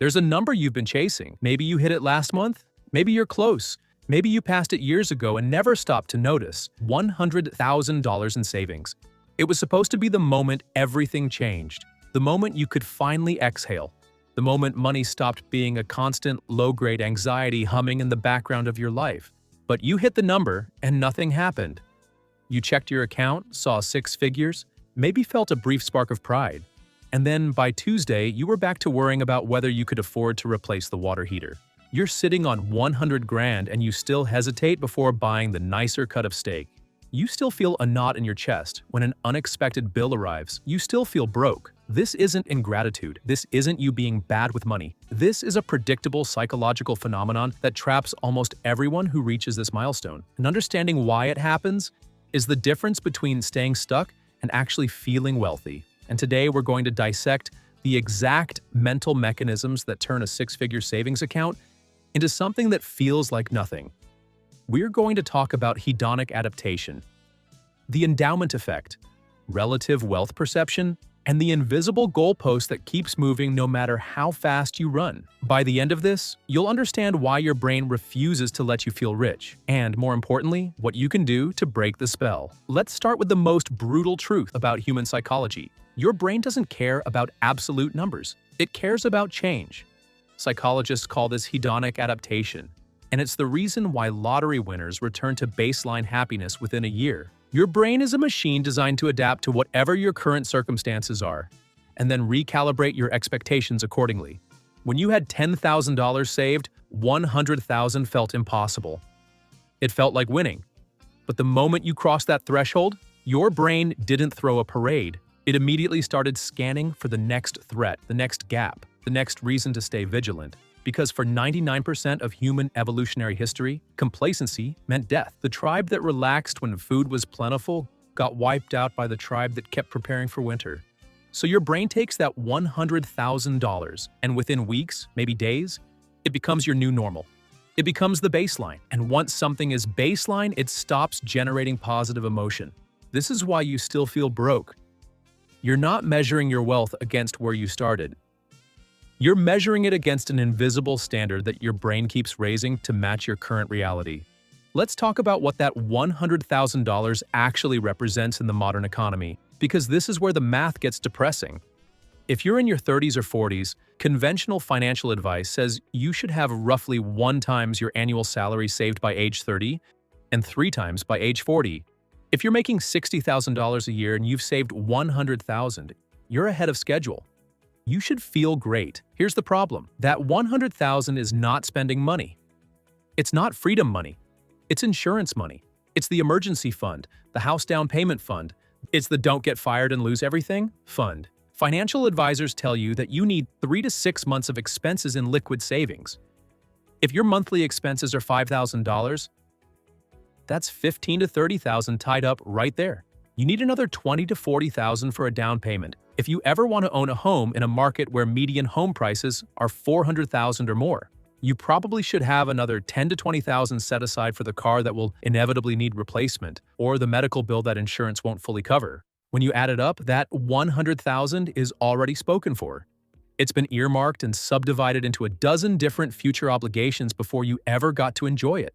There's a number you've been chasing. Maybe you hit it last month. Maybe you're close. Maybe you passed it years ago and never stopped to notice. $100,000 in savings. It was supposed to be the moment everything changed. The moment you could finally exhale. The moment money stopped being a constant, low-grade anxiety humming in the background of your life. But you hit the number and nothing happened. You checked your account, saw 6 figures, maybe felt a brief spark of pride. And then by Tuesday, you were back to worrying about whether you could afford to replace the water heater. You're sitting on 100 grand and you still hesitate before buying the nicer cut of steak. You still feel a knot in your chest when an unexpected bill arrives. You still feel broke. This isn't ingratitude. This isn't you being bad with money. This is a predictable psychological phenomenon that traps almost everyone who reaches this milestone. And understanding why it happens is the difference between staying stuck and actually feeling wealthy. And today we're going to dissect the exact mental mechanisms that turn a 6-figure savings account into something that feels like nothing. We're going to talk about hedonic adaptation, the endowment effect, relative wealth perception, and the invisible goalpost that keeps moving no matter how fast you run. By the end of this, you'll understand why your brain refuses to let you feel rich, and more importantly, what you can do to break the spell. Let's start with the most brutal truth about human psychology. Your brain doesn't care about absolute numbers. It cares about change. Psychologists call this hedonic adaptation, and it's the reason why lottery winners return to baseline happiness within a year. Your brain is a machine designed to adapt to whatever your current circumstances are, and then recalibrate your expectations accordingly. When you had $10,000 saved, $100,000 felt impossible. It felt like winning. But the moment you crossed that threshold, your brain didn't throw a parade. It immediately started scanning for the next threat, the next gap, the next reason to stay vigilant. Because for 99% of human evolutionary history, complacency meant death. The tribe that relaxed when food was plentiful got wiped out by the tribe that kept preparing for winter. So your brain takes that $100,000, and within weeks, maybe days, it becomes your new normal. It becomes the baseline, and once something is baseline, it stops generating positive emotion. This is why you still feel broke. You're not measuring your wealth against where you started. You're measuring it against an invisible standard that your brain keeps raising to match your current reality. Let's talk about what that $100,000 actually represents in the modern economy, because this is where the math gets depressing. If you're in your 30s or 40s, conventional financial advice says you should have roughly 1 times your annual salary saved by age 30 and 3 times by age 40. If you're making $60,000 a year and you've saved $100,000, you're ahead of schedule. You should feel great. Here's the problem. That $100,000 is not spending money. It's not freedom money. It's insurance money. It's the emergency fund, the house down payment fund. It's the don't get fired and lose everything fund. Financial advisors tell you that you need 3 to 6 months of expenses in liquid savings. If your monthly expenses are $5,000, that's $15,000 to $30,000 tied up right there. You need another $20,000 to $40,000 for a down payment. If you ever want to own a home in a market where median home prices are $400,000 or more, you probably should have another $10,000 to $20,000 set aside for the car that will inevitably need replacement, or the medical bill that insurance won't fully cover. When you add it up, that $100,000 is already spoken for. It's been earmarked and subdivided into a dozen different future obligations before you ever got to enjoy it.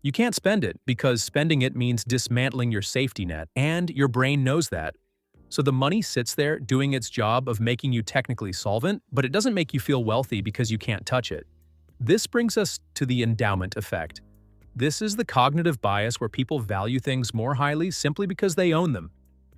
You can't spend it because spending it means dismantling your safety net, and your brain knows that. So the money sits there doing its job of making you technically solvent, but it doesn't make you feel wealthy because you can't touch it. This brings us to the endowment effect. This is the cognitive bias where people value things more highly simply because they own them.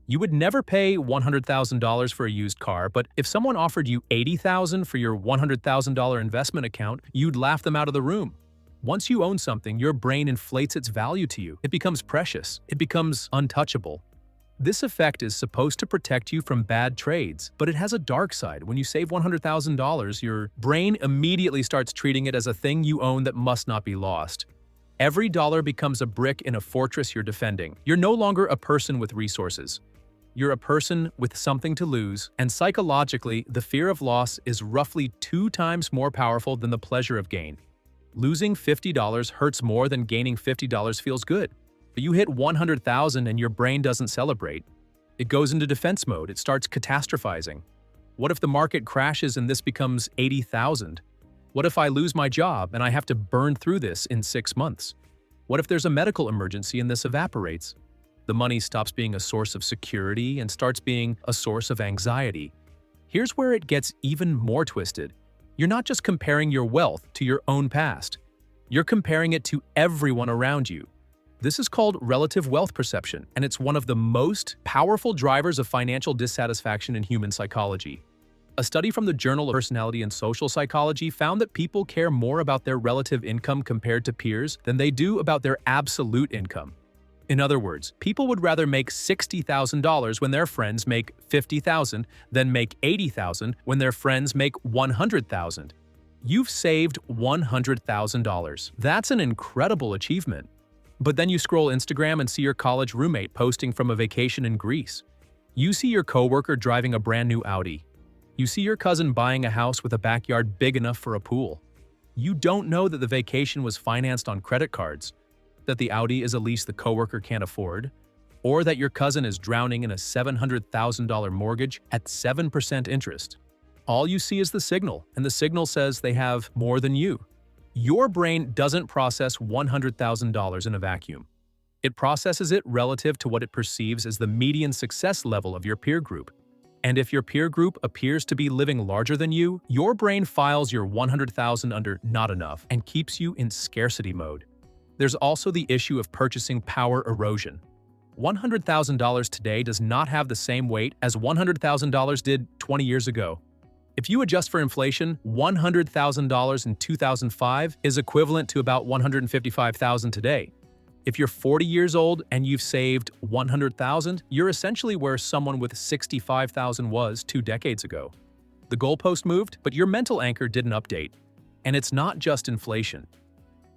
You would never pay $100,000 for a used car, but if someone offered you $80,000 for your $100,000 investment account, you'd laugh them out of the room. Once you own something, your brain inflates its value to you. It becomes precious. It becomes untouchable. This effect is supposed to protect you from bad trades, but it has a dark side. When you save $100,000, your brain immediately starts treating it as a thing you own that must not be lost. Every dollar becomes a brick in a fortress you're defending. You're no longer a person with resources. You're a person with something to lose, and psychologically, the fear of loss is roughly 2 times more powerful than the pleasure of gain. Losing $50 hurts more than gaining $50 feels good. But you hit $100,000 and your brain doesn't celebrate. It goes into defense mode. It starts catastrophizing. What if the market crashes and this becomes 80,000? What if I lose my job and I have to burn through this in 6 months? What if there's a medical emergency and this evaporates? The money stops being a source of security and starts being a source of anxiety. Here's where it gets even more twisted. You're not just comparing your wealth to your own past. You're comparing it to everyone around you. This is called relative wealth perception, and it's one of the most powerful drivers of financial dissatisfaction in human psychology. A study from the Journal of Personality and Social Psychology found that people care more about their relative income compared to peers than they do about their absolute income. In other words, people would rather make $60,000 when their friends make $50,000 than make $80,000 when their friends make $100,000. You've saved $100,000. That's an incredible achievement. But then you scroll Instagram and see your college roommate posting from a vacation in Greece. You see your coworker driving a brand new Audi. You see your cousin buying a house with a backyard big enough for a pool. You don't know that the vacation was financed on credit cards, that the Audi is a lease the coworker can't afford, or that your cousin is drowning in a $700,000 mortgage at 7% interest. All you see is the signal, and the signal says they have more than you. Your brain doesn't process $100,000 in a vacuum. It processes it relative to what it perceives as the median success level of your peer group. And if your peer group appears to be living larger than you, your brain files your $100,000 under not enough and keeps you in scarcity mode. There's also the issue of purchasing power erosion. $100,000 today does not have the same weight as $100,000 did 20 years ago. If you adjust for inflation, $100,000 in 2005 is equivalent to about $155,000 today. If you're 40 years old and you've saved $100,000, you're essentially where someone with $65,000 was 2 decades ago. The goalpost moved, but your mental anchor didn't update. And it's not just inflation.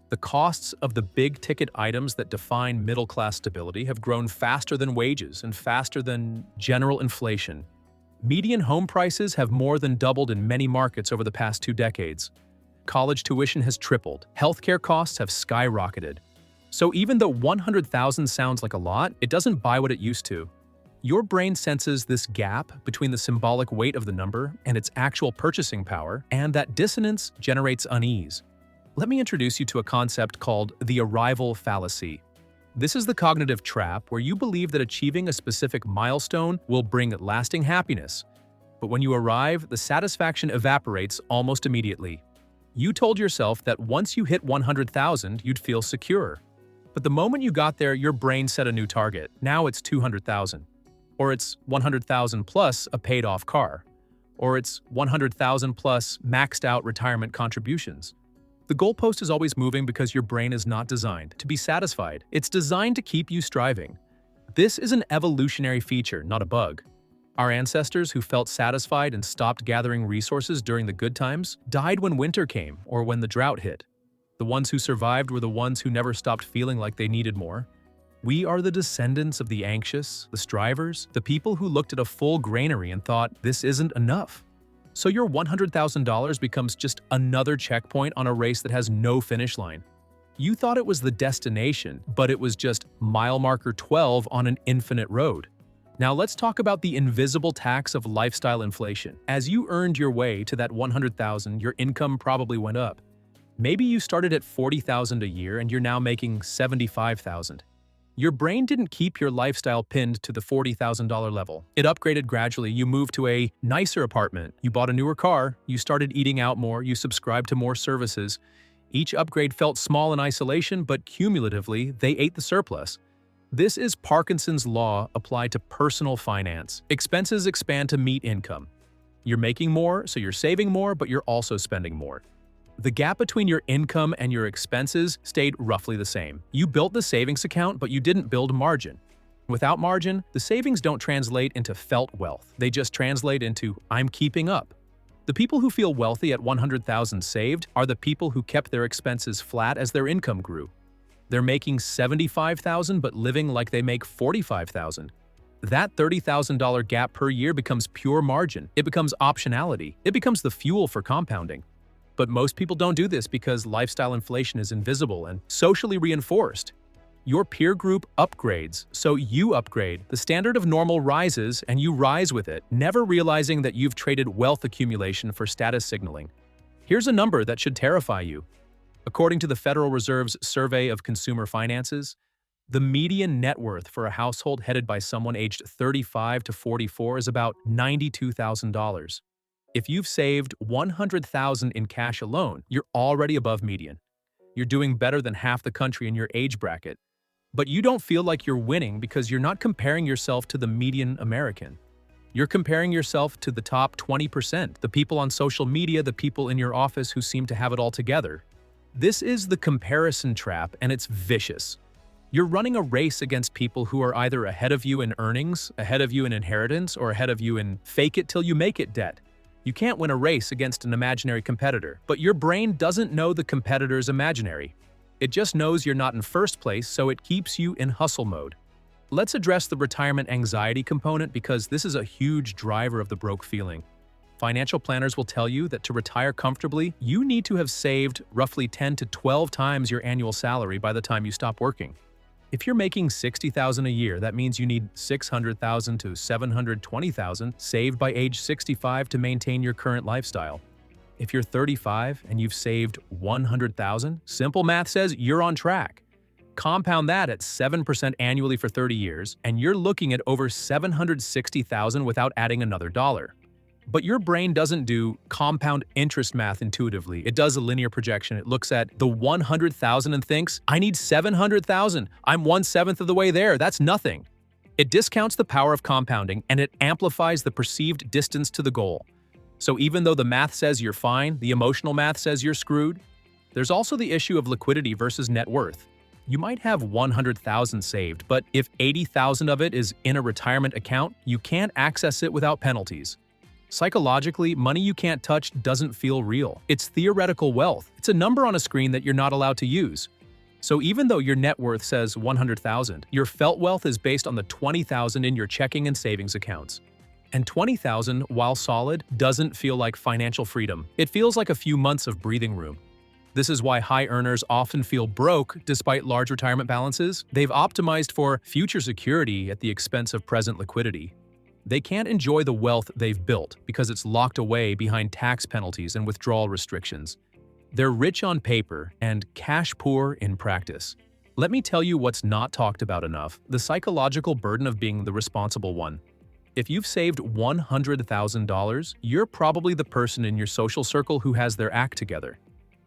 The costs of the big-ticket items that define middle-class stability have grown faster than wages and faster than general inflation. Median home prices have more than doubled in many markets over the past 2 decades. College tuition has tripled. Healthcare costs have skyrocketed. So even though $100,000 sounds like a lot, it doesn't buy what it used to. Your brain senses this gap between the symbolic weight of the number and its actual purchasing power, and that dissonance generates unease. Let me introduce you to a concept called the arrival fallacy. This is the cognitive trap where you believe that achieving a specific milestone will bring lasting happiness. But when you arrive, the satisfaction evaporates almost immediately. You told yourself that once you hit 100,000, you'd feel secure. But the moment you got there, your brain set a new target. Now it's 200,000. Or it's 100,000 plus a paid-off car. Or it's 100,000 plus maxed-out retirement contributions. The goalpost is always moving because your brain is not designed to be satisfied. It's designed to keep you striving. This is an evolutionary feature, not a bug. Our ancestors who felt satisfied and stopped gathering resources during the good times died when winter came or when the drought hit. The ones who survived were the ones who never stopped feeling like they needed more. We are the descendants of the anxious, the strivers, the people who looked at a full granary and thought, this isn't enough. So your $100,000 becomes just another checkpoint on a race that has no finish line. You thought it was the destination, but it was just mile marker 12 on an infinite road. Now let's talk about the invisible tax of lifestyle inflation. As you earned your way to that $100,000, your income probably went up. Maybe you started at $40,000 a year and you're now making $75,000. Your brain didn't keep your lifestyle pinned to the $40,000 level. It upgraded gradually. You moved to a nicer apartment, you bought a newer car, you started eating out more, you subscribed to more services. Each upgrade felt small in isolation, but cumulatively, they ate the surplus. This is Parkinson's law applied to personal finance. Expenses expand to meet income. You're making more, so you're saving more, but you're also spending more. The gap between your income and your expenses stayed roughly the same. You built the savings account, but you didn't build margin. Without margin, the savings don't translate into felt wealth. They just translate into, I'm keeping up. The people who feel wealthy at $100,000 saved are the people who kept their expenses flat as their income grew. They're making $75,000 but living like they make $45,000. That $30,000 gap per year becomes pure margin. It becomes optionality. It becomes the fuel for compounding. But most people don't do this because lifestyle inflation is invisible and socially reinforced. Your peer group upgrades, so you upgrade. The standard of normal rises, and you rise with it, never realizing that you've traded wealth accumulation for status signaling. Here's a number that should terrify you. According to the Federal Reserve's Survey of Consumer Finances, the median net worth for a household headed by someone aged 35 to 44 is about $92,000. If you've saved $100,000 in cash alone, you're already above median. You're doing better than half the country in your age bracket. But you don't feel like you're winning because you're not comparing yourself to the median American. You're comparing yourself to the top 20%, the people on social media, the people in your office who seem to have it all together. This is the comparison trap, and it's vicious. You're running a race against people who are either ahead of you in earnings, ahead of you in inheritance, or ahead of you in fake it till you make it debt. You can't win a race against an imaginary competitor, but your brain doesn't know the competitor's imaginary. It just knows you're not in first place, so it keeps you in hustle mode. Let's address the retirement anxiety component because this is a huge driver of the broke feeling. Financial planners will tell you that to retire comfortably, you need to have saved roughly 10 to 12 times your annual salary by the time you stop working. If you're making $60,000 a year, that means you need $600,000 to $720,000 saved by age 65 to maintain your current lifestyle. If you're 35 and you've saved $100,000, simple math says you're on track. Compound that at 7% annually for 30 years, and you're looking at over $760,000 without adding another dollar. But your brain doesn't do compound interest math intuitively. It does a linear projection. It looks at the 100,000 and thinks, I need 700,000. I'm 1/7 of the way there. That's nothing. It discounts the power of compounding, and it amplifies the perceived distance to the goal. So even though the math says you're fine, the emotional math says you're screwed. There's also the issue of liquidity versus net worth. You might have 100,000 saved, but if 80,000 of it is in a retirement account, you can't access it without penalties. Psychologically, money you can't touch doesn't feel real. It's theoretical wealth. It's a number on a screen that you're not allowed to use. So even though your net worth says 100,000, your felt wealth is based on the 20,000 in your checking and savings accounts. And 20,000, while solid, doesn't feel like financial freedom. It feels like a few months of breathing room. This is why high earners often feel broke despite large retirement balances. They've optimized for future security at the expense of present liquidity. They can't enjoy the wealth they've built because it's locked away behind tax penalties and withdrawal restrictions. They're rich on paper and cash poor in practice. Let me tell you what's not talked about enough: the psychological burden of being the responsible one. If you've saved $100,000, you're probably the person in your social circle who has their act together.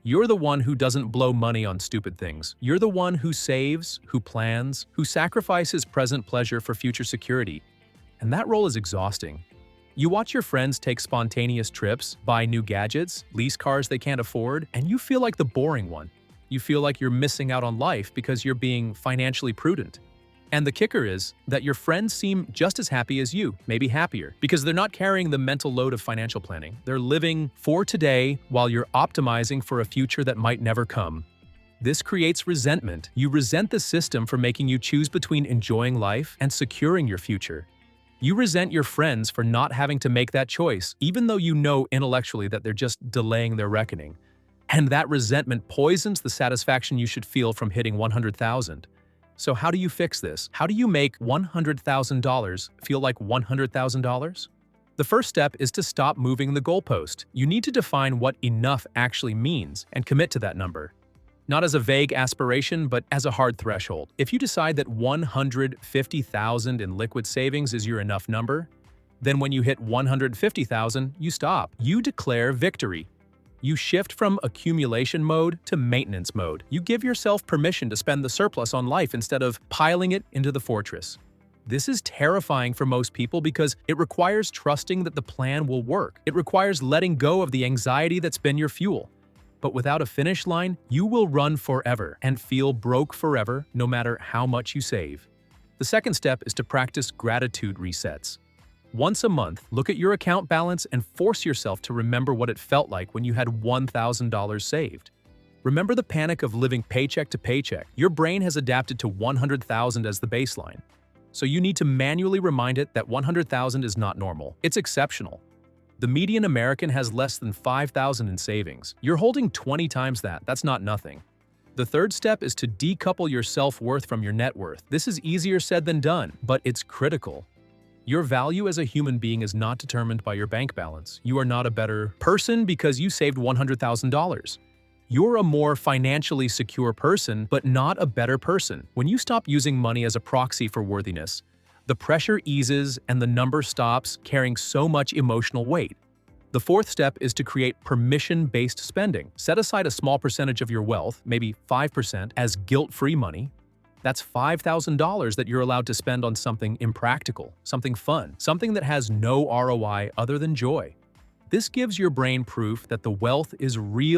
You're the one who doesn't blow money on stupid things. You're the one who saves, who plans, who sacrifices present pleasure for future security. And that role is exhausting. You watch your friends take spontaneous trips, buy new gadgets, lease cars they can't afford, and you feel like the boring one. You feel like you're missing out on life because you're being financially prudent. And the kicker is that your friends seem just as happy as you, maybe happier, because they're not carrying the mental load of financial planning. They're living for today while you're optimizing for a future that might never come. This creates resentment. You resent the system for making you choose between enjoying life and securing your future. You resent your friends for not having to make that choice, even though you know intellectually that they're just delaying their reckoning. And that resentment poisons the satisfaction you should feel from hitting 100,000. So how do you fix this? How do you make $100,000 feel like $100,000? The first step is to stop moving the goalpost. You need to define what enough actually means and commit to that number. Not as a vague aspiration, but as a hard threshold. If you decide that $150,000 in liquid savings is your enough number, then when you hit $150,000, you stop. You declare victory. You shift from accumulation mode to maintenance mode. You give yourself permission to spend the surplus on life instead of piling it into the fortress. This is terrifying for most people because it requires trusting that the plan will work. It requires letting go of the anxiety that's been your fuel. But without a finish line, you will run forever and feel broke forever, no matter how much you save. The second step is to practice gratitude resets. Once a month, look at your account balance and force yourself to remember what it felt like when you had $1,000 saved. Remember the panic of living paycheck to paycheck. Your brain has adapted to 100,000 as the baseline. So you need to manually remind it that 100,000 is not normal. It's exceptional. The median American has less than 5,000 in savings. You're holding 20 times that. That's not nothing. The third step is to decouple your self-worth from your net worth. This is easier said than done, but it's critical. Your value as a human being is not determined by your bank balance. You are not a better person because you saved $100,000. You're a more financially secure person, but not a better person. When you stop using money as a proxy for worthiness, the pressure eases and the number stops carrying so much emotional weight. The fourth step is to create permission-based spending. Set aside a small percentage of your wealth, maybe 5%, as guilt-free money. That's $5,000 that you're allowed to spend on something impractical, something fun, something that has no ROI other than joy. This gives your brain proof that the wealth is real